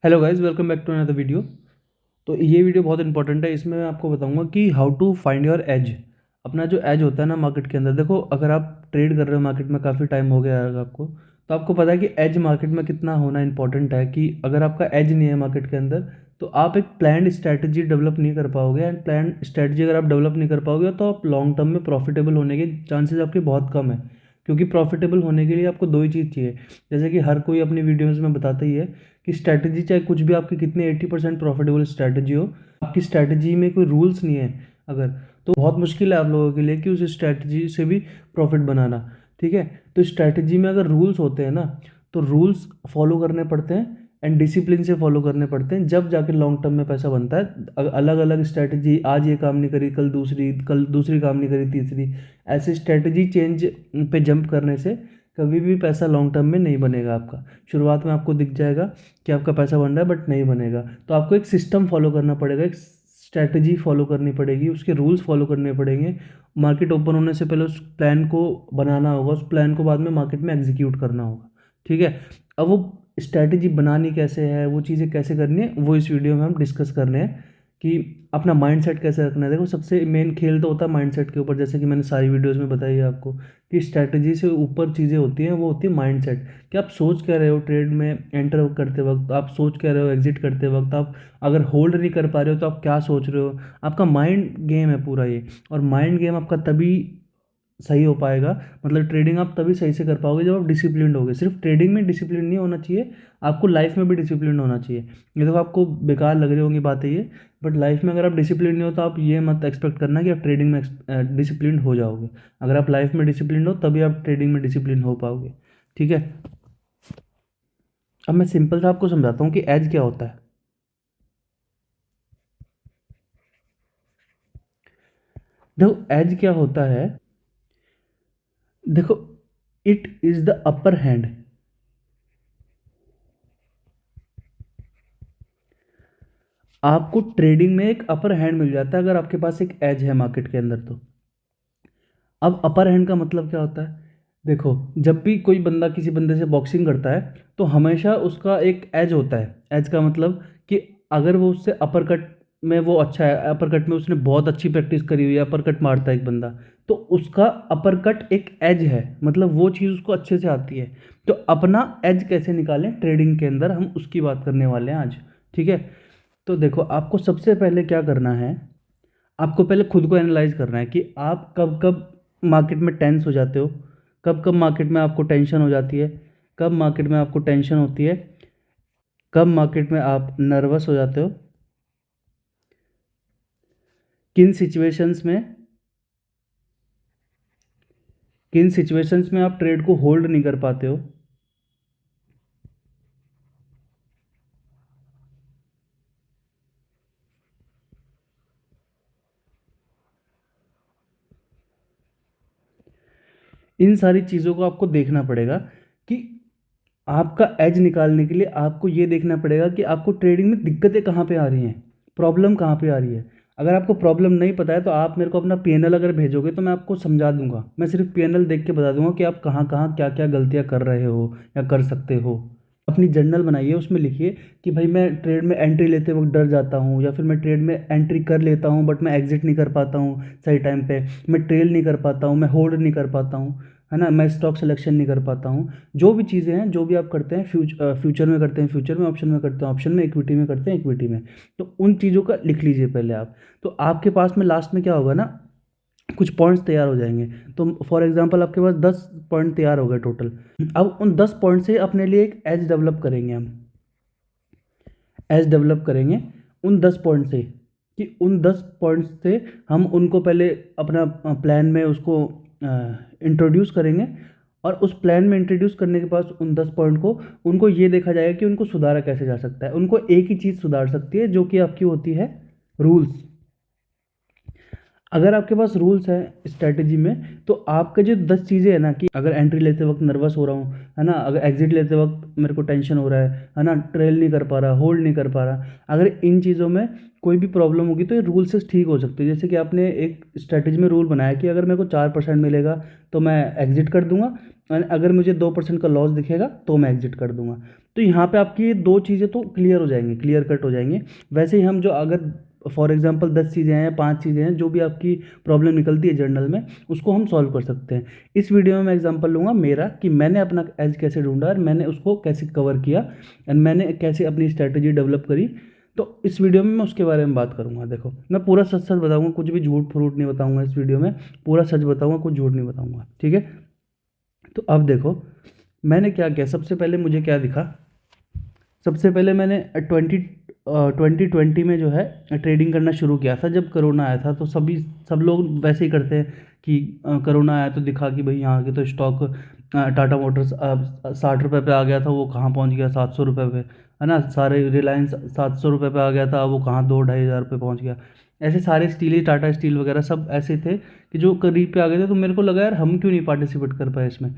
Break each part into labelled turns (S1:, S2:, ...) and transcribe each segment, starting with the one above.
S1: Hello guys, welcome back to another video. तो ये video बहुत इंपॉर्टेंट है। इसमें मैं आपको बताऊंगा कि how to find your age. अपना जो एज होता है ना मार्केट के अंदर, देखो अगर आप ट्रेड कर रहे हो मार्केट में काफ़ी टाइम हो गया है आपको, तो आपको पता है कि एज मार्केट में कितना होना इंपॉर्टेंट है। कि अगर आपका एज नहीं है मार्केट के अंदर, तो आप एक प्लान्ड स्ट्रैटेजी डेवलप नहीं कर पाओगे। एंड प्लान्ड स्ट्रैटेजी अगर आप डेवलप नहीं कर पाओगे तो आप लॉन्ग टर्म में प्रॉफिटेबल होने के चांसेस आपके बहुत कम है। क्योंकि प्रॉफिटेबल होने के लिए आपको दो ही चीज़ चाहिए। जैसे कि हर कोई अपनी वीडियोज़ में बताता ही है कि स्ट्रैटेजी चाहे कुछ भी आपकी कितनी 80% प्रॉफिटेबल स्ट्रैटेजी हो, आपकी स्ट्रैटेजी में कोई रूल्स नहीं है अगर, तो बहुत मुश्किल है आप लोगों के लिए कि उस स्ट्रैटेजी से भी प्रॉफिट बनाना। ठीक है, तो स्ट्रैटेजी में अगर रूल्स होते हैं ना, तो रूल्स फॉलो करने पड़ते हैं एंड डिसिप्लिन से फॉलो करने पड़ते हैं, जब जाके लॉन्ग टर्म में पैसा बनता है। अलग अलग स्ट्रैटेजी, आज ये काम नहीं करी कल दूसरी काम नहीं करी तीसरी, ऐसे स्ट्रैटेजी चेंज पे जंप करने से कभी भी पैसा लॉन्ग टर्म में नहीं बनेगा आपका। शुरुआत में आपको दिख जाएगा कि आपका पैसा बन रहा है बट नहीं बनेगा। तो आपको एक सिस्टम फॉलो करना पड़ेगा, एक स्ट्रैटेजी फॉलो करनी पड़ेगी, उसके रूल्स फॉलो करने पड़ेंगे। मार्केट ओपन होने से पहले उस प्लान को बनाना होगा, उस प्लान को बाद में मार्केट में एग्जीक्यूट करना होगा। ठीक है, अब वो स्ट्रैटेजी बनानी कैसे है, वो चीज़ें कैसे करनी है, वो इस वीडियो में हम डिस्कस कर रहे हैं कि अपना माइंडसेट कैसे रखना है। देखो सबसे मेन खेल तो होता है माइंडसेट के ऊपर, जैसे कि मैंने सारी वीडियोस में बताई है आपको कि स्ट्रैटेजी से ऊपर चीज़ें होती हैं, वो होती है माइंडसेट। कि आप सोच क्या रहे हो ट्रेड में एंटर करते वक्त, आप सोच क्या रहे हो एग्जिट करते वक्त, आप अगर होल्ड नहीं कर पा रहे हो तो आप क्या सोच रहे हो। आपका माइंड गेम है पूरा ये। और माइंड गेम आपका तभी सही हो पाएगा, मतलब ट्रेडिंग आप तभी सही से कर पाओगे जब आप डिसिप्लिन होगे। सिर्फ ट्रेडिंग में डिसिप्लिन नहीं होना चाहिए, आपको लाइफ में भी डिसिप्लिन होना चाहिए। ये देखो आपको बेकार लग रही होंगी बातें ये, बट लाइफ में अगर आप डिसिप्लिन नहीं हो तो आप ये मत एक्सपेक्ट करना कि आप ट्रेडिंग में डिसिप्लिन हो जाओगे। अगर आप लाइफ में डिसिप्लिन हो तभी आप ट्रेडिंग में डिसिप्लिन हो पाओगे। ठीक है, अब मैं सिंपल सा आपको समझाता हूँ कि एज क्या होता है। देखो एज क्या होता है, देखो it is the upper hand. आपको ट्रेडिंग में एक अपर हैंड मिल जाता है अगर आपके पास एक एज है मार्केट के अंदर तो। अब अपर हैंड का मतलब क्या होता है, देखो जब भी कोई बंदा किसी बंदे से बॉक्सिंग करता है तो हमेशा उसका एक एज होता है। एज का मतलब कि अगर वो उससे अपर कट में वो अच्छा है, अपर कट में उसने बहुत अच्छी प्रैक्टिस करी हुई है, अपर कट मारता है एक बंदा, तो उसका अपर कट एक एज है, मतलब वो चीज़ उसको अच्छे से आती है। तो अपना एज कैसे निकालें ट्रेडिंग के अंदर, हम उसकी बात करने वाले हैं आज। ठीक है, तो देखो आपको सबसे पहले क्या करना है, आपको पहले खुद को एनालाइज करना है कि आप कब कब मार्केट में टेंस हो जाते हो, कब कब मार्केट में आपको टेंशन हो जाती है, कब मार्केट में आपको टेंशन होती है, कब मार्केट में आप नर्वस हो जाते हो, किन सिचुएशंस में, किन सिचुएशंस में आप ट्रेड को होल्ड नहीं कर पाते हो। इन सारी चीज़ों को आपको देखना पड़ेगा कि आपका एज निकालने के लिए आपको ये देखना पड़ेगा कि आपको ट्रेडिंग में दिक्कतें कहाँ पे आ रही हैं, प्रॉब्लम कहाँ पे आ रही है। अगर आपको प्रॉब्लम नहीं पता है तो आप मेरे को अपना पीएनएल अगर भेजोगे तो मैं आपको समझा दूंगा, मैं सिर्फ पीएनएल देख के बता दूंगा कि आप कहाँ कहाँ क्या क्या गलतियाँ कर रहे हो या कर सकते हो। अपनी जर्नल बनाइए, उसमें लिखिए कि भाई मैं ट्रेड में एंट्री लेते वक्त डर जाता हूँ, या फिर मैं ट्रेड में एंट्री कर लेता हूँ बट मैं एग्जिट नहीं कर पाता हूँ सही टाइम पे, मैं ट्रेल नहीं कर पाता हूँ, मैं होल्ड नहीं कर पाता हूँ, है ना, मैं स्टॉक सिलेक्शन नहीं कर पाता हूँ। जो भी चीज़ें हैं, जो भी आप करते हैं, फ्यूचर में करते हैं फ्यूचर में, ऑप्शन में करते हैं ऑप्शन में, इक्विटी में करते हैं इक्विटी में, तो उन चीज़ों का लिख लीजिए पहले आप। तो आपके पास में लास्ट में क्या होगा ना, कुछ पॉइंट्स तैयार हो जाएंगे। तो फॉर एग्जांपल आपके पास 10 पॉइंट तैयार हो गए टोटल। अब उन 10 पॉइंट से अपने लिए एक एज डेवलप करेंगे हम, एज डेवलप करेंगे उन 10 पॉइंट से, कि उन 10 पॉइंट्स से हम उनको पहले अपना प्लान में उसको इंट्रोड्यूस करेंगे। और उस प्लान में इंट्रोड्यूस करने के पास उन 10 पॉइंट को, उनको ये देखा जाएगा कि उनको सुधारा कैसे जा सकता है। उनको एक ही चीज़ सुधार सकती है जो कि आपकी होती है रूल्स। अगर आपके पास रूल्स हैं स्ट्रैटेजी में, तो आपके जो 10 चीज़ें हैं ना, कि अगर एंट्री लेते वक्त नर्वस हो रहा हूँ, है ना, अगर एग्जिट लेते वक्त मेरे को टेंशन हो रहा है ना, ट्रेल नहीं कर पा रहा, होल्ड नहीं कर पा रहा, अगर इन चीज़ों में कोई भी प्रॉब्लम होगी तो ये रूल से ठीक हो सकती है। जैसे कि आपने एक स्ट्रैटेजी में रूल बनाया कि अगर मेरे को 4% मिलेगा तो मैं एग्जिट कर दूंगा, और अगर मुझे 2% का लॉस दिखेगा तो मैं एग्जिट कर दूंगा। तो यहाँ पे आपकी ये 2 चीज़ें तो क्लियर हो जाएंगी, क्लियर कट हो जाएंगे। वैसे ही हम जो अगर फॉर एग्जांपल 10 चीज़ें हैं या 5 चीज़ें हैं जो भी आपकी प्रॉब्लम निकलती है जर्नल में, उसको हम सॉल्व कर सकते हैं। इस वीडियो में मैं एग्जांपल लूँगा मेरा कि मैंने अपना एज कैसे ढूंढा और मैंने उसको कैसे कवर किया एंड मैंने कैसे अपनी स्ट्रैटेजी डेवलप करी। तो इस वीडियो में मैं उसके बारे में बात करूँगा। देखो, मैं पूरा सच सच बताऊँगा, कुछ भी झूठ फ्रूट नहीं बताऊँगा इस वीडियो में, पूरा सच बताऊँगा, कुछ झूठ नहीं बताऊँगा, ठीक है। तो अब देखो मैंने क्या किया। सबसे पहले मुझे क्या दिखा, सबसे पहले मैंने 2020 में जो है ट्रेडिंग करना शुरू किया था जब कोरोना आया था। तो सब लोग वैसे ही करते हैं कि कोरोना आया तो दिखा कि भाई यहाँ के तो स्टॉक टाटा मोटर्स 60 रुपये पे आ गया था, वो कहाँ पहुँच गया 700 रुपये पे, है ना। सारे रिलायंस 700 रुपये पे आ गया था, वो कहाँ 2-2.5 हज़ार रुपये पहुँच गया। ऐसे सारे स्टील ही, टाटा स्टील वगैरह सब ऐसे थे कि जो करीब पे आ गए थे। तो मेरे को लगा यार हम क्यों नहीं पार्टिसिपेट कर पाए इसमें।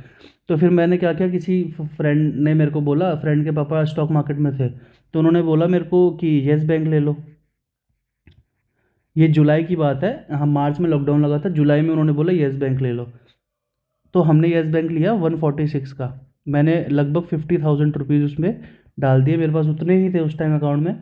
S1: तो फिर मैंने क्या किया, किसी फ्रेंड ने मेरे को बोला, फ्रेंड के पापा स्टॉक मार्केट में थे, तो उन्होंने बोला मेरे को कि येस बैंक ले लो। ये जुलाई की बात है, हम मार्च में लॉकडाउन लगा था, जुलाई में उन्होंने बोला येस बैंक ले लो। तो हमने येस बैंक लिया 146 का। मैंने लगभग 50,000 रुपीज़ उसमें डाल दिए, मेरे पास उतने ही थे उस टाइम अकाउंट में।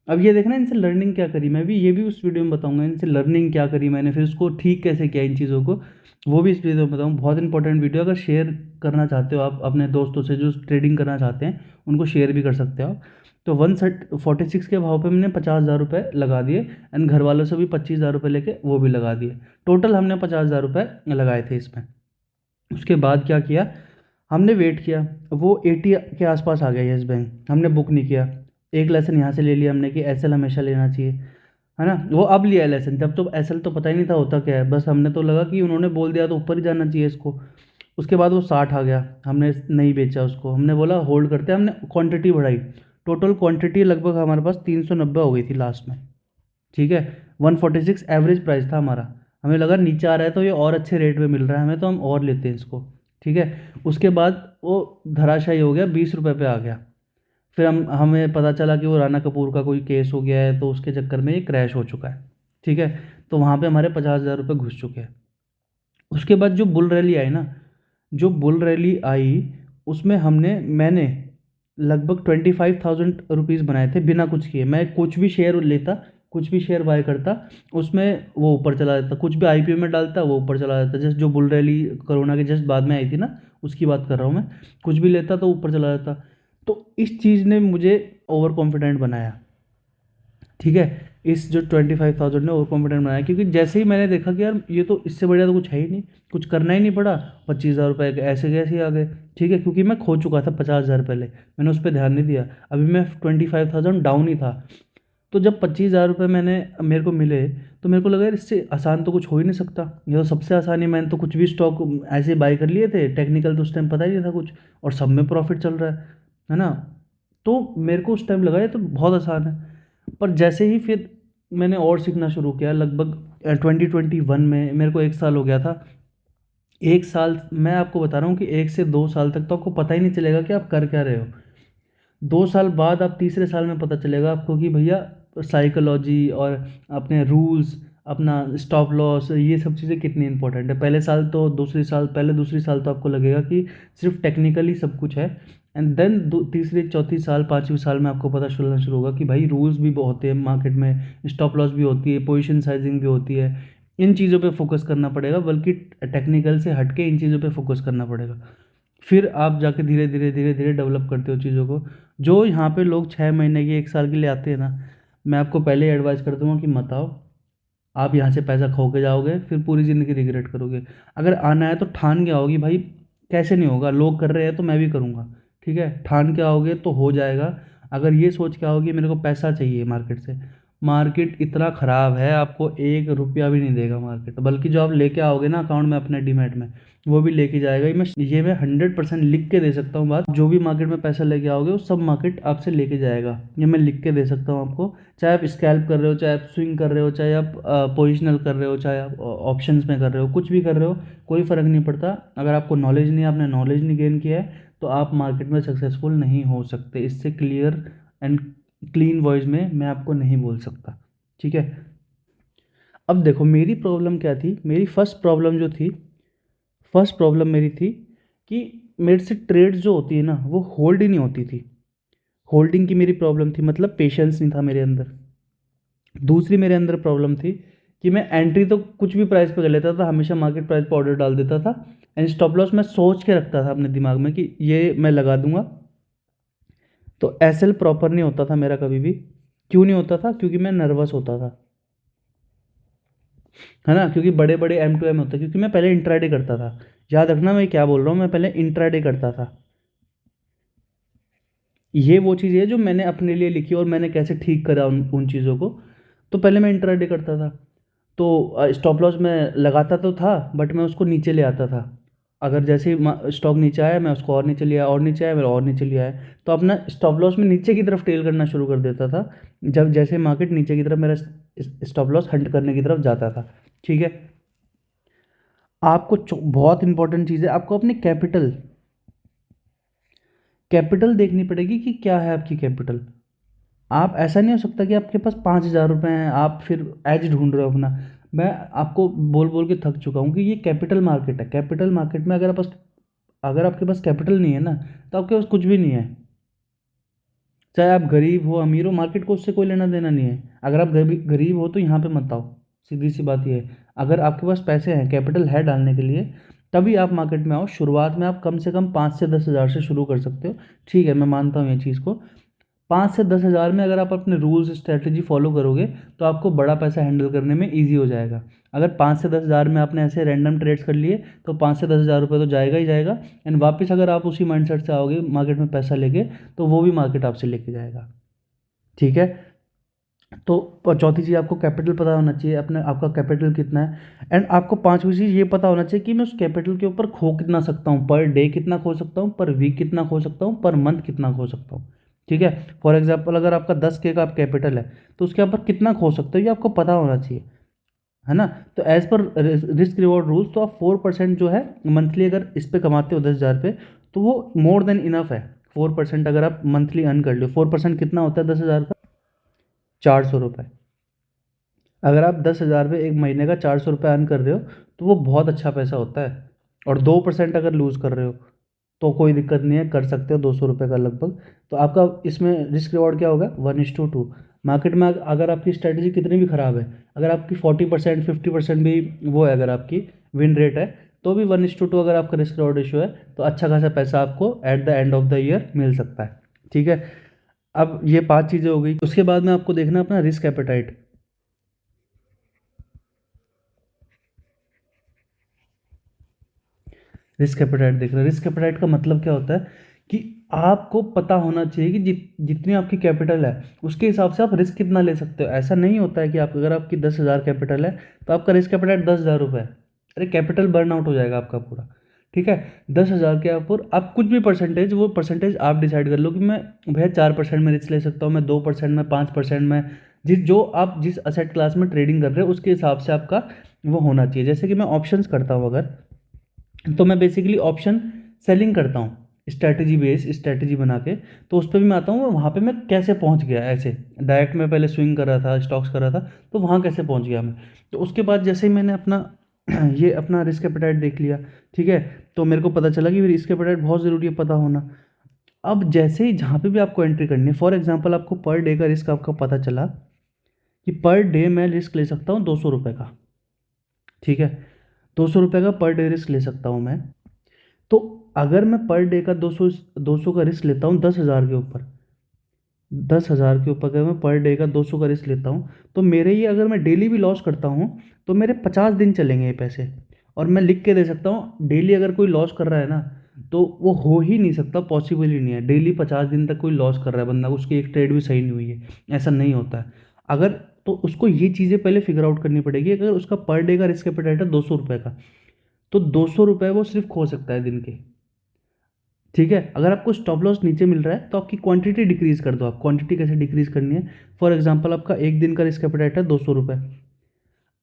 S1: अब ये देखना इनसे लर्निंग क्या करी, मैं भी ये भी उस वीडियो में बताऊंगा इनसे लर्निंग क्या करी मैंने, फिर उसको ठीक कैसे किया इन चीज़ों को, वो भी इस वीडियो में बताऊँ। बहुत इंपॉर्टेंट वीडियो, अगर शेयर करना चाहते हो आप अपने दोस्तों से जो ट्रेडिंग करना चाहते हैं, उनको शेयर भी कर सकते हो आप। तो 146 के भाव पे मैंने 50,000 रुपये लगा दिए एंड घर वालों से भी 25,000 रुपये लेके वो भी लगा दिए। टोटल हमने 50,000 रुपये लगाए थे इसमें। उसके बाद क्या किया, हमने वेट किया, वो 80 के आसपास आ गया येस बैंक, हमने बुक नहीं किया। एक लेसन यहाँ से ले लिया हमने कि एसएल हमेशा लेना चाहिए, है ना। वो अब लिया है लेसन, जब तो एसएल तो पता ही नहीं था होता क्या है, बस हमने तो लगा कि उन्होंने बोल दिया तो ऊपर ही जाना चाहिए इसको। उसके बाद वो 60 आ गया, हमने नहीं बेचा उसको, हमने बोला होल्ड करते हैं, हमने क्वांटिटी बढ़ाई। टोटल क्वांटिटी लगभग हमारे पास 390 हो गई थी लास्ट में, ठीक है। 146 एवरेज प्राइस था हमारा, हमें लगा नीचे आ रहा है तो ये और अच्छे रेट में मिल रहा है हमें, तो हम और लेते हैं इसको, ठीक है। उसके बाद वो धराशायी हो गया, 20 रुपये पे आ गया। फिर हमें पता चला कि वो राणा कपूर का कोई केस हो गया है, तो उसके चक्कर में ये क्रैश हो चुका है, ठीक है। तो वहाँ पे हमारे 50,000 रुपये घुस चुके हैं। उसके बाद जो बुल रैली आई ना, जो बुल रैली आई उसमें मैंने लगभग 25,000 रुपीज़ बनाए थे बिना कुछ किए। मैं कुछ भी शेयर लेता, कुछ भी शेयर बाय करता, उसमें वो ऊपर चला जाता, कुछ भी आईपीओ में डालता वो ऊपर चला जाता। जस्ट जो बुल रैली कोरोना के जस्ट बाद में आई थी ना, उसकी बात कर रहा हूँ मैं। कुछ भी लेता तो ऊपर चला जाता। तो इस चीज़ ने मुझे ओवर कॉन्फिडेंट बनाया, ठीक है। इस जो 25,000 ने ओवर कॉन्फिडेंट बनाया, क्योंकि जैसे ही मैंने देखा कि यार ये तो इससे बढ़िया तो कुछ है ही नहीं, कुछ करना ही नहीं पड़ा, 25,000 रुपये ऐसे कैसे आ गए, ठीक है। क्योंकि मैं खो चुका था 50,000 पहले, मैंने उस पर ध्यान नहीं दिया, अभी मैं 25,000 डाउन ही था। तो जब 25,000 रुपये मेरे को मिले, तो मेरे को लगा यार इससे आसान तो कुछ हो ही नहीं सकता, ये तो सबसे आसान है। मैंने तो कुछ भी स्टॉक ऐसे बाय कर लिए थे, टेक्निकल तो उस टाइम पता ही नहीं था कुछ, और सब में प्रॉफिट चल रहा है ना। तो मेरे को उस टाइम लगा ये तो बहुत आसान है। पर जैसे ही फिर मैंने और सीखना शुरू किया, लगभग 2021 में, मेरे को 1 साल हो गया था। 1 साल मैं आपको बता रहा हूँ कि 1 से 2 साल तक तो आपको पता ही नहीं चलेगा कि आप कर क्या रहे हो। 2 साल बाद आप तीसरे साल में पता चलेगा आपको कि भैया साइकोलॉजी और अपने रूल्स, अपना स्टॉप लॉस, ये सब चीज़ें कितनी इंपॉर्टेंट है। पहले दूसरी साल तो आपको लगेगा कि सिर्फ टेक्निकली सब कुछ है, एंड देन तीसरी चौथी साल पाँचवीं साल में आपको पता चलना शुरू होगा कि भाई रूल्स भी बहुत होते हैं मार्केट में, स्टॉप लॉस भी होती है, पोजीशन साइजिंग भी होती है। इन चीज़ों पे फोकस करना पड़ेगा, बल्कि टेक्निकल से हट के इन चीज़ों पे फोकस करना पड़ेगा। फिर आप जाके धीरे धीरे धीरे धीरे डेवलप करते हो चीज़ों को। जो यहाँ पे लोग 6 महीने की 1 साल के लिए आते हैं ना, मैं आपको पहले ही एडवाइस कर दूंगा कि मत आओ। आप यहाँ से पैसा खो के जाओगे, फिर पूरी ज़िंदगी रिग्रेट करोगे। अगर आना है तो ठान के आओगी भाई, कैसे नहीं होगा, लोग कर रहे हैं तो मैं भी करूँगा, ठीक है। ठान के आओगे तो हो जाएगा। अगर ये सोच के आओगे मेरे को पैसा चाहिए मार्केट से, मार्केट इतना ख़राब है, आपको 1 रुपया भी नहीं देगा मार्केट, बल्कि जो आप लेके आओगे ना अकाउंट में अपने डीमैट में, वो भी लेके जाएगा। ये मैं 100% लिख के दे सकता हूँ बात। जो भी मार्केट में पैसा लेके आओगे वो सब मार्केट आपसे लेके जाएगा, ये मैं लिख के दे सकता हूँ आपको। चाहे आप स्कैल्प कर रहे हो, चाहे आप स्विंग कर रहे हो, चाहे आप पोजिशनल कर रहे हो, चाहे आप ऑप्शंस में कर रहे हो, कुछ भी कर रहे हो, कोई फ़र्क नहीं पड़ता। अगर आपको नॉलेज नहीं है, आपने नॉलेज नहीं गेन किया है, तो आप मार्केट में सक्सेसफुल नहीं हो सकते। इससे क्लियर एंड क्लीन वॉइस में मैं आपको नहीं बोल सकता, ठीक है। अब देखो मेरी प्रॉब्लम क्या थी, मेरी फर्स्ट प्रॉब्लम मेरी थी कि मेरे से ट्रेड्स जो होती है ना वो होल्ड ही नहीं होती थी। होल्डिंग की मेरी प्रॉब्लम थी, मतलब पेशेंस नहीं था मेरे अंदर। दूसरी मेरे अंदर प्रॉब्लम थी कि मैं एंट्री तो कुछ भी प्राइस पे कर लेता था, हमेशा मार्केट प्राइस पे ऑर्डर डाल देता था। एंड स्टॉप लॉस मैं सोच के रखता था अपने दिमाग में कि ये मैं लगा दूंगा। तो एसएल प्रॉपर नहीं होता था मेरा कभी भी। क्यों नहीं होता था? क्योंकि मैं नर्वस होता था, है ना, क्योंकि बड़े बड़े एम टू एम होते, क्योंकि मैं पहले इंट्राडे करता था। याद रखना मैं क्या बोल रहा हूँ, मैं पहले इंट्राडे करता था। ये वो चीज़ है जो मैंने अपने लिए लिखी और मैंने कैसे ठीक करा उन चीज़ों को। तो पहले मैं इंट्राडे करता था। तो स्टॉप लॉस मैं लगाता तो था, बट मैं उसको नीचे ले आता था। अगर जैसे ही स्टॉक नीचे आया, मैं उसको और नीचे लिया, और नीचे आया मैं और नीचे लिया है, तो अपना स्टॉप लॉस में नीचे की तरफ टेल करना शुरू कर देता था। जब जैसे मार्केट नीचे की तरफ, मेरा स्टॉप लॉस हंट करने की तरफ जाता था। ठीक है। आपको बहुत इंपॉर्टेंट चीज़ है, आपको अपनी कैपिटल कैपिटल देखनी पड़ेगी कि क्या है आपकी कैपिटल। आप, ऐसा नहीं हो सकता कि आपके पास 5,000 रुपये हैं, आप फिर एज ढूंढ रहे हो अपना। मैं आपको बोल बोल के थक चुका हूँ कि ये कैपिटल मार्केट है। कैपिटल मार्केट में अगर आपके पास कैपिटल नहीं है ना, तो आपके पास कुछ भी नहीं है। चाहे आप गरीब हो अमीर हो, मार्केट को उससे कोई लेना देना नहीं है। अगर आप गरीब हो तो यहाँ पे मत आओ। सीधी सी बात ये है, अगर आपके पास पैसे हैं, कैपिटल है डालने के लिए, तभी आप मार्केट में आओ। शुरुआत में आप कम से कम 5 से 10 हज़ार से शुरू कर सकते हो। ठीक है, मैं मानता हूँ ये चीज़ को। 5 से 10 हज़ार में अगर आप अपने रूल्स स्ट्रैटेजी फॉलो करोगे, तो आपको बड़ा पैसा हैंडल करने में ईजी हो जाएगा। अगर 5 से 10 हज़ार में आपने ऐसे रैंडम ट्रेड्स कर लिए, तो 5 से 10 हज़ार रुपये तो जाएगा ही जाएगा। एंड वापस अगर आप उसी माइंडसेट से आओगे मार्केट में पैसा लेके, तो वो भी मार्केट आपसे लेके जाएगा। ठीक है। तो चौथी चीज़, आपको कैपिटल पता होना चाहिए, अपने आपका कैपिटल कितना है। एंड आपको पांचवी चीज़ ये पता होना चाहिए कि मैं उस कैपिटल के ऊपर खो कितना सकता हूँ, पर डे कितना खो सकता हूँ, पर वीक कितना खो सकता हूँ, पर मंथ कितना खो सकता हूँ। ठीक है। फॉर एग्जाम्पल, अगर आपका 10K का आप कैपिटल है, तो उसके ऊपर कितना खो सकते हो ये आपको पता होना चाहिए, है ना। तो as per risk reward rules, तो आप 4% जो है मंथली अगर इस पे कमाते हो 10,000 पे, तो वो मोर देन इनफ है। 4% अगर आप मंथली अर्न कर लो, 4% कितना होता है 10,000 का? 400 रुपये। अगर आप 10,000 पे एक महीने का 400 रुपये अर्न कर रहे हो, तो वो बहुत अच्छा पैसा होता है। और 2% अगर लूज़ कर रहे हो, तो कोई दिक्कत नहीं है, कर सकते हो 200 रुपये का लगभग। तो आपका इसमें रिस्क रिवॉर्ड क्या होगा? 1:2। मार्केट में अगर आपकी स्ट्रैटेजी कितनी भी ख़राब है, अगर आपकी 40% 50% भी वो है, अगर आपकी विन रेट है, तो भी 1:2 अगर आपका रिस्क रिवॉर्ड रेशियो है, तो अच्छा खासा पैसा आपको at the end of the year मिल सकता है। ठीक है। अब ये 5 चीज़ें हो गई। उसके बाद में आपको देखना अपना रिस्क एपेटाइट। रिस्क एपेटाइट देख रहे हैं। रिस्क एपेटाइट का मतलब क्या होता है कि आपको पता होना चाहिए कि जितनी आपकी कैपिटल है, उसके हिसाब से आप रिस्क कितना ले सकते हो। ऐसा नहीं होता है कि आप, अगर आपकी 10,000 कैपिटल है, तो आपका रिस्क एपेटाइट 10,000 रुपये है। अरे कैपिटल बर्न आउट हो जाएगा आपका पूरा। ठीक है। 10,000 के ऊपर आप कुछ भी परसेंटेज, वो परसेंटेज आप डिसाइड कर लो कि मैं भैया 4% में रिस्क ले सकता हूँ, मैं 2% में, 5% में। जिस असेट क्लास में ट्रेडिंग कर रहे हो, उसके हिसाब से आपका वो होना चाहिए। जैसे कि मैं ऑप्शंस करता हूँ अगर, तो मैं बेसिकली ऑप्शन सेलिंग करता हूँ, स्ट्रैटेजी बेस स्ट्रैटेजी बना के। तो उस पर भी मैं आता हूँ, वहाँ पे मैं कैसे पहुँच गया। ऐसे डायरेक्ट में पहले स्विंग कर रहा था, स्टॉक्स कर रहा था, तो वहाँ कैसे पहुँच गया मैं। तो उसके बाद जैसे ही मैंने अपना ये अपना रिस्क एपेटाइट देख लिया, ठीक है, तो मेरे को पता चला कि रिस्क एपेटाइट बहुत ज़रूरी है पता होना। अब जैसे ही जहाँ पे भी आपको एंट्री करनी है, फॉर एग्जांपल आपको पर डे का रिस्क आपका पता चला कि पर डे मैं रिस्क ले सकता हूँ 200 रुपये का। ठीक है। 200 रुपये का पर डे रिस्क ले सकता हूँ मैं। तो अगर मैं पर डे का 200 का रिस्क लेता हूँ 10,000 के ऊपर, 10,000 के ऊपर अगर मैं पर डे का 200 का रिस्क लेता हूँ, तो मेरे ये, अगर मैं डेली भी लॉस करता हूँ, तो मेरे 50 दिन चलेंगे ये पैसे। और मैं लिख के दे सकता हूँ, डेली अगर कोई लॉस कर रहा है ना, तो वो हो ही नहीं सकता, पॉसिबल ही नहीं है। डेली 50 दिन तक कोई लॉस कर रहा है बंदा, उसकी एक ट्रेड भी सही नहीं हुई है, ऐसा नहीं होता है। अगर, तो उसको ये चीज़ें पहले फिगर आउट करनी पड़ेगी। अगर उसका पर डे का रिस्क एपेटाइट है 200 रुपये का, तो 200 रुपये वो सिर्फ खो सकता है दिन के। ठीक है। अगर आपको स्टॉप लॉस नीचे मिल रहा है, तो आपकी क्वांटिटी डिक्रीज कर दो। आप क्वांटिटी कैसे डिक्रीज करनी है? फॉर एग्जांपल, आपका एक दिन का रिस्क एपेटाइट है 200 रुपये।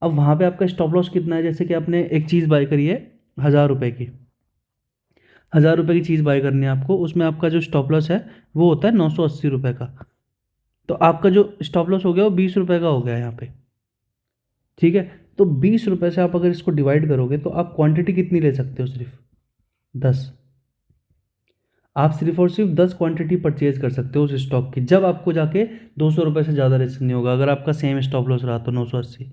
S1: अब वहाँ पे आपका स्टॉप लॉस कितना है? जैसे कि आपने एक चीज़ बाय करी है 1,000 रुपये की, 1,000 रुपये की चीज़ बाय करनी है आपको, उसमें आपका जो स्टॉप लॉस है वो होता है 980 रुपये का। तो आपका जो स्टॉप लॉस हो गया वो 20 रुपये का हो गया यहाँ पे। ठीक है। तो 20 रुपये से आप अगर इसको डिवाइड करोगे, तो आप क्वांटिटी कितनी ले सकते हो? सिर्फ 10। आप सिर्फ और सिर्फ 10 क्वांटिटी परचेज कर सकते हो उस स्टॉक की, जब आपको जाके 200 रुपये से ज़्यादा रिस्क नहीं होगा, अगर आपका सेम स्टॉप लॉस रहा तो 980।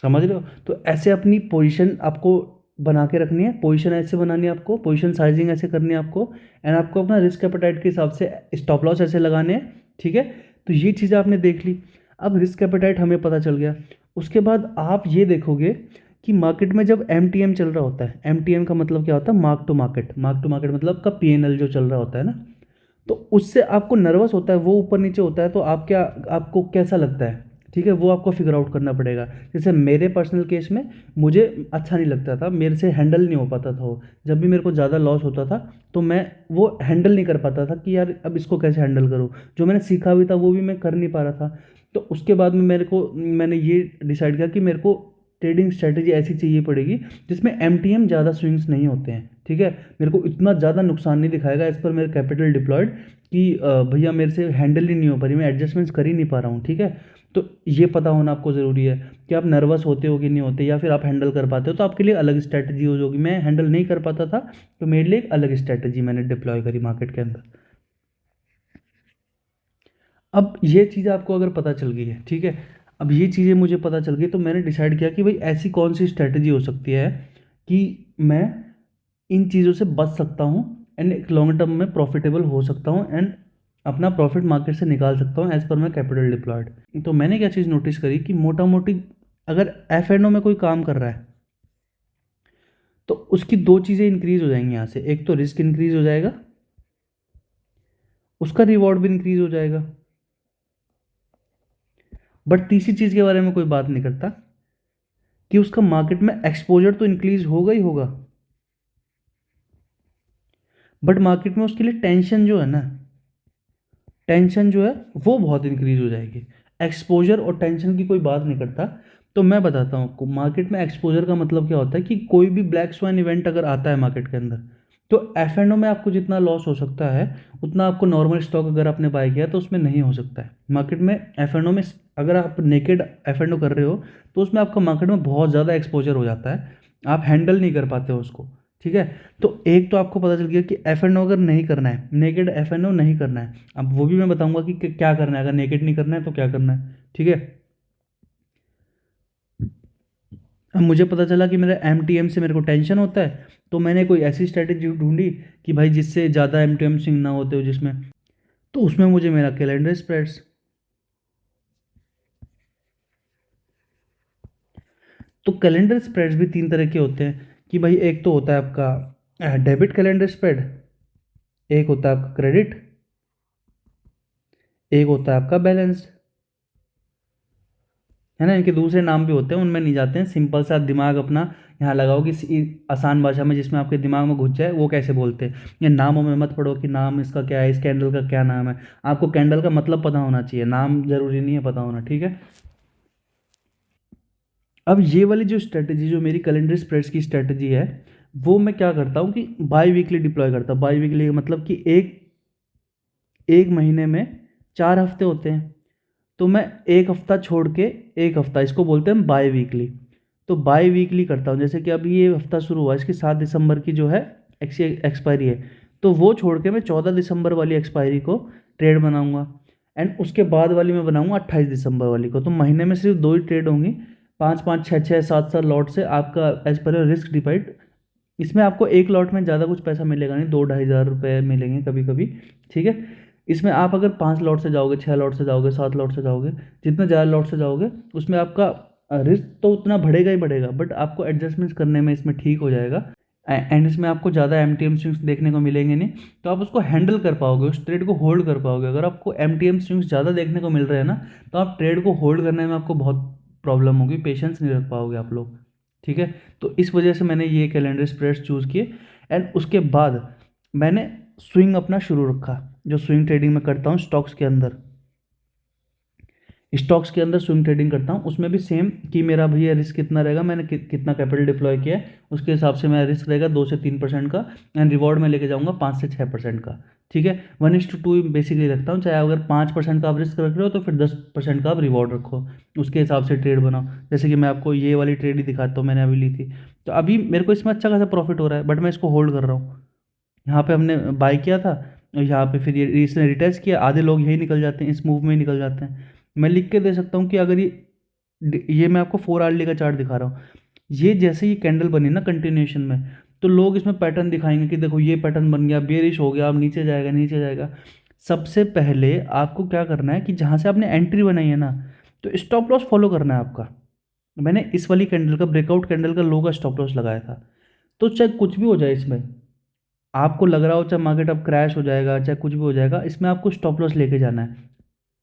S1: समझ रहे हो? तो ऐसे अपनी पोजीशन आपको बना के रखनी है, पोजीशन ऐसे बनानी है आपको, पोजीशन साइजिंग ऐसे करनी है आपको, एंड आपको अपना रिस्क एपेटाइट के हिसाब से स्टॉप लॉस ऐसे लगाने हैं। ठीक है, तो ये चीज़ें आपने देख ली। अब रिस्क एपेटाइट हमें पता चल गया, उसके बाद आप ये देखोगे कि मार्केट में जब एम चल रहा होता है, एम का मतलब क्या होता है, मार्क टू मार्केट मतलब का पी जो चल रहा होता है ना, तो उससे आपको नर्वस होता है, वो ऊपर नीचे होता है, तो आपको कैसा लगता है? ठीक है, वो आपको फिगर आउट करना पड़ेगा। जैसे मेरे पर्सनल केस में मुझे अच्छा नहीं लगता था, मेरे से हैंडल नहीं हो पाता था वो, जब भी मेरे को ज़्यादा लॉस होता था तो मैं वो हैंडल नहीं कर पाता था कि यार अब इसको कैसे हैंडल करूँ, जो मैंने सीखा भी था वो भी मैं कर नहीं पा रहा था। तो उसके बाद में मैंने ये डिसाइड किया कि मेरे को ट्रेडिंग स्ट्रैटेजी ऐसी चाहिए पड़ेगी जिसमें ज़्यादा स्विंग्स नहीं होते हैं। ठीक है, मेरे को इतना ज़्यादा नुकसान नहीं दिखाएगा इस पर मेरे कैपिटल डिप्लॉयड कि भैया मेरे से हैंडल ही नहीं हो पा रही, मैं एडजस्टमेंट्स कर ही नहीं पा रहा हूँ। ठीक है, तो ये पता होना आपको ज़रूरी है कि आप नर्वस होते हो कि नहीं होते, या फिर आप हैंडल कर पाते हो, तो आपके लिए अलग स्ट्रैटेजी हो जाएगी। मैं हैंडल नहीं कर पाता था तो मेरे लिए एक अलग स्ट्रैटेजी मैंने डिप्लॉय करी मार्केट के अंदर। अब ये चीज़ आपको अगर पता चल गई है, ठीक है, अब ये चीज़ें मुझे पता चल गई तो मैंने डिसाइड किया कि भाई ऐसी कौन सी स्ट्रैटेजी हो सकती है कि मैं इन चीज़ों से बच सकता हूँ एंड एक लॉन्ग टर्म में प्रॉफिटेबल हो सकता हूँ एंड अपना प्रॉफिट मार्केट से निकाल सकता हूँ as per my capital diploid. तो मैंने क्या चीज़ नोटिस करी कि मोटा मोटी अगर एफ एंड ओ में कोई काम कर रहा है तो उसकी दो चीज़ें इंक्रीज हो जाएंगी यहाँ से, एक तो रिस्क इंक्रीज हो जाएगा, उसका रिवॉर्ड भी इंक्रीज हो जाएगा। बट तीसरी चीज़ के बारे में कोई बात नहीं करता कि उसका मार्केट में एक्सपोजर तो इंक्रीज होगा ही होगा, बट मार्केट में उसके लिए टेंशन जो है ना, टेंशन जो है वो बहुत इंक्रीज हो जाएगी। एक्सपोजर और टेंशन की कोई बात नहीं करता। तो मैं बताता हूँ आपको, मार्केट में एक्सपोजर का मतलब क्या होता है कि कोई भी ब्लैक स्वान इवेंट अगर आता है मार्केट के अंदर, तो एफ एंड ओ में आपको जितना लॉस हो सकता है उतना आपको नॉर्मल स्टॉक अगर आपने बाय किया तो उसमें नहीं हो सकता है। मार्केट में एफ एंड ओ में अगर आप नेकेड एफ एंड ओ कर रहे हो तो उसमें आपका मार्केट में बहुत ज़्यादा एक्सपोजर हो जाता है, आप हैंडल नहीं कर पाते हो उसको। ठीक है, तो एक तो आपको पता चल गया कि एफ एंड ओ अगर नहीं करना है, नेकेड एफ एंड ओ नहीं करना है, अब वो भी मैं बताऊंगा कि क्या करना है, अगर नेकेड नहीं करना है तो क्या करना है। ठीक है, अब मुझे पता चला कि मेरा एम से मेरे को टेंशन होता है, तो मैंने कोई ऐसी स्ट्रैटेजी ढूंढी कि भाई जिससे ज़्यादा एम स्विंग ना होते हो जिसमें, तो उसमें मुझे मेरा कैलेंडर स्प्रेड्स। तो कैलेंडर स्प्रेड्स भी तीन तरह के होते हैं कि भाई एक तो होता है आपका डेबिट कैलेंडर स्प्रेड, एक होता है आपका क्रेडिट, एक होता है आपका बैलेंस्ड, है ना। इनके दूसरे नाम भी होते हैं, उनमें नहीं जाते हैं, सिंपल सा दिमाग अपना यहाँ लगाओ कि आसान भाषा में जिसमें आपके दिमाग में घुस जाए वो कैसे बोलते हैं। ये नामों में मत पढ़ो कि नाम इसका क्या है, इस कैंडल का क्या नाम है, आपको कैंडल का मतलब पता होना चाहिए, नाम जरूरी नहीं है पता होना। ठीक है, अब ये वाली जो स्ट्रेटजी जो मेरी कैलेंडर स्प्रेड्स की स्ट्रेटजी है, वो मैं क्या करता हूँ कि बाई वीकली डिप्लॉय करता हूँ। बाई वीकली मतलब कि एक एक महीने में 4 हफ्ते होते हैं, तो मैं एक हफ्ता छोड़ के एक हफ्ता, इसको बोलते हैं बाई वीकली। तो बाई वीकली करता हूँ, जैसे कि अभी ये हफ्ता शुरू हुआ, इसकी 7 दिसंबर की जो है एक्सपायरी है, तो वो छोड़ के मैं 14 दिसंबर वाली एक्सपायरी को ट्रेड बनाऊंगा एंड उसके बाद वाली मैं बनाऊंगा 28 दिसंबर वाली को। तो महीने में सिर्फ दो ही ट्रेड होंगी, पाँच पाँच छः छः सात सात लॉट से आपका एज पर रिस्क डिपाइड। इसमें आपको एक लॉट में ज़्यादा कुछ पैसा मिलेगा नहीं, 2-2,500 रुपये मिलेंगे कभी कभी। ठीक है, इसमें आप अगर 5 लॉट से जाओगे, 6 लॉट से जाओगे, 7 लॉट से जाओगे, जितना ज़्यादा लॉट से जाओगे उसमें आपका रिस्क तो उतना बढ़ेगा ही बढ़ेगा, बट आपको एडजस्टमेंट्स करने में इसमें ठीक हो जाएगा एंड इसमें आपको ज़्यादा एम स्विंग्स देखने को मिलेंगे नहीं, तो आप उसको हैंडल कर पाओगे, उस ट्रेड को होल्ड कर पाओगे। अगर आपको एम स्विंग्स ज़्यादा देखने को मिल रहे हैं ना, तो आप ट्रेड को होल्ड करने में आपको बहुत प्रॉब्लम होगी, पेशेंस नहीं रख पाओगे आप लोग। ठीक है, तो इस वजह से मैंने ये कैलेंडर स्प्रेड्स चूज़ किए एंड उसके बाद मैंने स्विंग अपना शुरू रखा, जो स्विंग ट्रेडिंग में करता हूँ स्टॉक्स के अंदर। स्टॉक्स के अंदर स्विंग ट्रेडिंग करता हूँ, उसमें भी सेम कि मेरा भैया रिस्क कितना रहेगा, मैंने कितना कैपिटल डिप्लॉय किया है उसके हिसाब से मेरा रिस्क रहेगा 2 से 3% का एंड रिवॉर्ड में लेके जाऊँगा 5 से 6% का। ठीक है, 1:2 बेसिकली रखता हूँ, चाहे अगर 5% का आप रिस्क रख रहे हो तो फिर 10% का आप रिवॉर्ड रखो, उसके हिसाब से ट्रेड बनाओ। जैसे कि मैं आपको ये वाली ट्रेड ही दिखाता हूँ, मैंने अभी ली थी, तो अभी मेरे को इसमें अच्छा खासा प्रॉफिट हो रहा है, बट मैं इसको होल्ड कर रहा हूँ। यहाँ पे हमने बाय किया था, और यहाँ पे फिर ये इसने रिटेस्ट किया, आधे लोग यही निकल जाते हैं, इस मूव में ही निकल जाते हैं। मैं लिख के दे सकता हूँ कि अगर ये मैं आपको 4 आवर्ली का चार्ट दिखा रहा हूँ, ये जैसे ही कैंडल बनी ना कंटिन्यूएशन में, तो लोग इसमें पैटर्न दिखाएंगे कि देखो ये पैटर्न बन गया, बेरिश हो गया, अब नीचे जाएगा नीचे जाएगा। सबसे पहले आपको क्या करना है कि जहाँ से आपने एंट्री बनाई है ना, तो स्टॉप लॉस फॉलो करना है आपका। मैंने इस वाली कैंडल का, ब्रेकआउट कैंडल का लो का स्टॉप लॉस लगाया था। तो चाहे कुछ भी हो जाए इसमें, आपको लग रहा हो चाहे मार्केट अब क्रैश हो जाएगा, चाहे कुछ भी हो जाएगा, इसमें आपको स्टॉप लॉस लेके जाना है।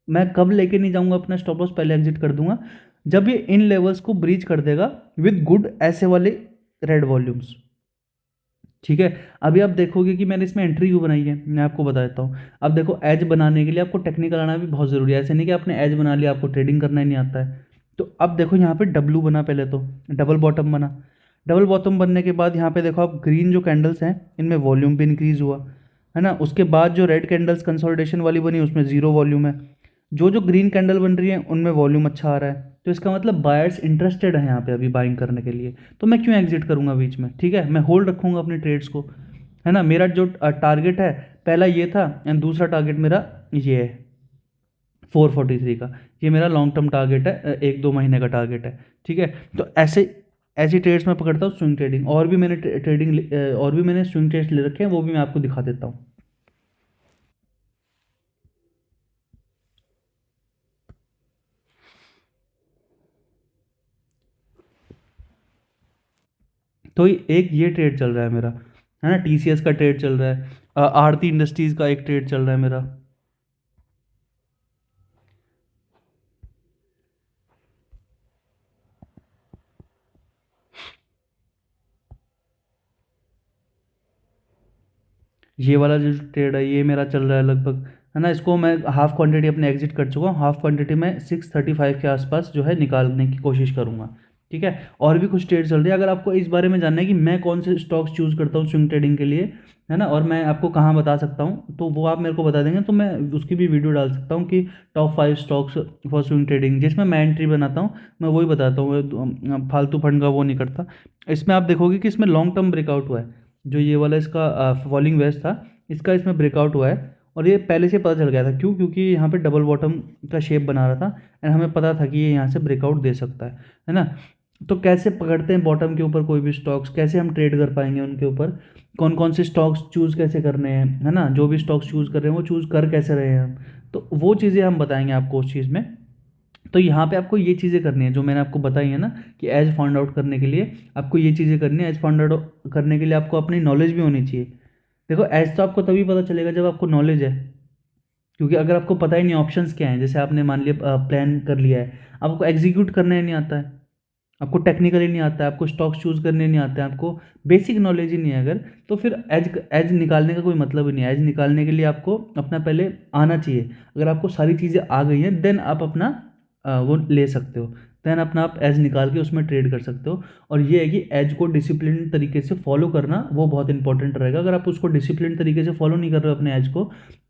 S1: मैं कब लेके नहीं जाऊंगा अपना स्टॉप लॉस, पहले एग्जिट कर दूंगा जब ये इन लेवल्स को ब्रीच कर देगा विद गुड ऐसे वाले रेड वॉल्यूम्स। ठीक है, अभी आप देखोगे कि मैंने इसमें एंट्री क्यों बनाई है, मैं आपको बता देता हूँ। अब देखो, एज बनाने के लिए आपको टेक्निकल आना भी बहुत ज़रूरी है। ऐसे नहीं कि आपने एज बना लिया आपको ट्रेडिंग करना ही नहीं आता है। तो अब देखो यहाँ पे डब्लू बना, पहले तो डबल बॉटम बना। डबल बॉटम बनने के बाद यहाँ पे देखो आप ग्रीन जो कैंडल्स हैं इनमें वॉल्यूम भी इंक्रीज हुआ है ना। उसके बाद जो रेड कैंडल्स कंसोलिडेशन वाली बनी उसमें जीरो वॉल्यूम है। जो जो ग्रीन कैंडल बन रही है उनमें वॉल्यूम अच्छा आ रहा है, तो इसका मतलब बायर्स इंटरेस्टेड है यहाँ पे अभी बाइंग करने के लिए। तो मैं क्यों एग्जिट करूँगा बीच में, ठीक है, मैं होल्ड रखूँगा अपनी ट्रेड्स को, है ना। मेरा जो टारगेट है पहला ये था, एंड दूसरा टारगेट मेरा ये है 443 का, ये मेरा लॉन्ग टर्म टारगेट है, 1-2 महीने का टारगेट है। ठीक है, तो ऐसे ऐसी ट्रेड्स में पकड़ता हूँ, स्विंग ट्रेडिंग। और भी मैंने ट्रेडिंग और भी मैंने स्विंग ट्रेड्स ले रखे हैं, वो भी मैं आपको दिखा देता हूँ। तो एक ये ट्रेड चल रहा है मेरा, है ना, टीसीएस का ट्रेड चल रहा है, आरती इंडस्ट्रीज़ का एक ट्रेड चल रहा है मेरा। ये वाला जो ट्रेड है ये मेरा चल रहा है लगभग, है ना। इसको मैं हाफ क्वांटिटी अपने एग्जिट कर चुका हूँ। हाफ क्वांटिटी में 635 के आसपास जो है निकालने की कोशिश करूँगा। ठीक है, और भी कुछ ट्रेड चल रही है। अगर आपको इस बारे में जानना है कि मैं कौन से स्टॉक्स चूज़ करता हूँ स्विंग ट्रेडिंग के लिए, है ना, और मैं आपको कहाँ बता सकता हूँ, तो वो आप मेरे को बता देंगे तो मैं उसकी भी वीडियो डाल सकता हूँ कि top 5 stocks for swing trading, जिसमें मैं एंट्री बनाता हूँ, मैं वही बताता हूँ, मैं फालतू फंड का वो नहीं करता। इसमें आप देखोगे कि इसमें लॉन्ग टर्म ब्रेकआउट हुआ है। जो ये वाला इसका फॉलिंग वेज था, इसका इसमें ब्रेकआउट हुआ है, और ये पहले से पता चल गया था। क्यों? क्योंकि यहाँ पे डबल बॉटम का शेप बना रहा था, एंड हमें पता था कि ये यहाँ से ब्रेकआउट दे सकता है ना। तो कैसे पकड़ते हैं बॉटम के ऊपर कोई भी स्टॉक्स, कैसे हम ट्रेड कर पाएंगे उनके ऊपर, कौन कौन से स्टॉक्स चूज़ कैसे करने हैं, है ना, जो भी स्टॉक्स चूज़ कर रहे हैं वो चूज़ कर कैसे रहे हैं हम, तो वो चीज़ें हम बताएंगे आपको उस चीज़ में। तो यहाँ पे आपको ये चीज़ें करनी है जो मैंने आपको बताई है ना, कि एज फाइंड आउट करने के लिए आपको ये चीज़ें करनी है। एज फाइंड आउट करने के लिए आपको अपनी नॉलेज भी होनी चाहिए। देखो, एज तो आपको तभी पता चलेगा जब आपको नॉलेज है, क्योंकि अगर आपको पता ही नहीं ऑप्शंस क्या हैं, जैसे आपने मान लिया प्लान कर लिया है, आपको एग्जीक्यूट करने नहीं आता है, आपको टेक्निकली नहीं आता है, आपको स्टॉक्स चूज़ करने नहीं आता है, आपको बेसिक नॉलेज ही नहीं है अगर, तो फिर एज एज निकालने का कोई मतलब ही नहीं है। एज निकालने के लिए आपको अपना पहले आना चाहिए। अगर आपको सारी चीज़ें आ गई हैं देन आप अपना वो ले सकते हो, देन अपना आप एज निकाल के उसमें ट्रेड कर सकते हो। और ये है कि एज को डिसिप्लिन तरीके से फॉलो करना वो बहुत इंपॉर्टेंट रहेगा। अगर आप उसको डिसिप्लिन तरीके से फॉलो नहीं कर रहे हो अपने एज को,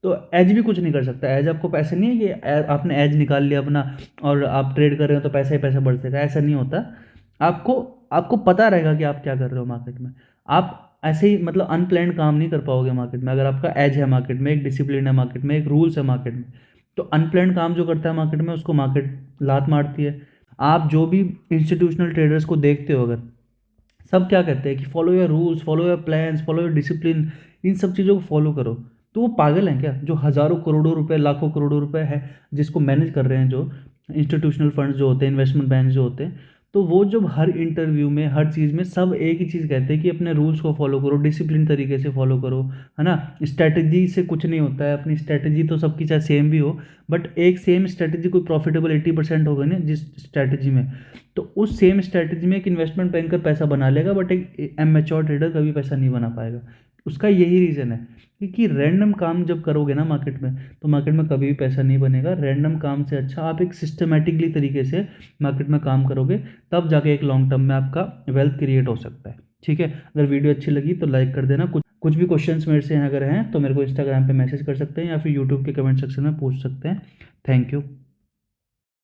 S1: तो एज भी कुछ नहीं कर सकता। एज आपको पैसे नहीं है कि आपने एज निकाल लिया अपना और आप ट्रेड कर रहे हो तो पैसा ही पैसा बढ़ जाएगा, ऐसा नहीं होता। आपको आपको पता रहेगा कि आप क्या कर रहे हो मार्केट में। आप ऐसे ही मतलब अनप्लान्ड काम नहीं कर पाओगे मार्केट में। अगर आपका एज है मार्केट में, एक डिसिप्लिन है मार्केट में, एक रूल्स है मार्केट में, तो अनप्लान्ड काम जो करता है मार्केट में उसको मार्केट लात मारती है। आप जो भी इंस्टीट्यूशनल ट्रेडर्स को देखते हो, अगर सब क्या कहते हैं कि follow your rules, follow your plans, follow your discipline, इन सब चीज़ों को फॉलो करो, तो वो पागल हैं क्या? जो हज़ारों करोड़ों रुपए, लाखों करोड़ों रुपए है जिसको मैनेज कर रहे हैं, जो इंस्टीट्यूशनल फंड्स जो होते हैं, इन्वेस्टमेंट बैंक जो होते हैं, तो वो जब हर इंटरव्यू में, हर चीज़ में सब एक ही चीज़ कहते हैं कि अपने रूल्स को फॉलो करो, डिसिप्लिन तरीके से फॉलो करो, है ना। स्ट्रैटेजी से कुछ नहीं होता है। अपनी स्ट्रैटेजी तो सबकी चाहे सेम भी हो, बट एक सेम स्ट्रैटेजी कोई प्रॉफिटेबल 80% होगा ना जिस स्ट्रैटेजी में, तो उस सेम स्ट्रैटेजी में एक इन्वेस्टमेंट बैंकर पैसा बना लेगा, बट एक एमेच्योर ट्रेडर कभी पैसा नहीं बना पाएगा। उसका यही रीज़न है, क्योंकि रैंडम काम जब करोगे ना मार्केट में, तो मार्केट में कभी भी पैसा नहीं बनेगा। रैंडम काम से अच्छा आप एक सिस्टमेटिकली तरीके से मार्केट में काम करोगे, तब जाके एक लॉन्ग टर्म में आपका वेल्थ क्रिएट हो सकता है। ठीक है, अगर वीडियो अच्छी लगी तो लाइक कर देना। कुछ भी क्वेश्चंस मेरे से अगर हैं तो मेरे को इंस्टाग्राम पे मैसेज कर सकते हैं, या फिर यूट्यूब के कमेंट सेक्शन में पूछ सकते हैं। Thank you.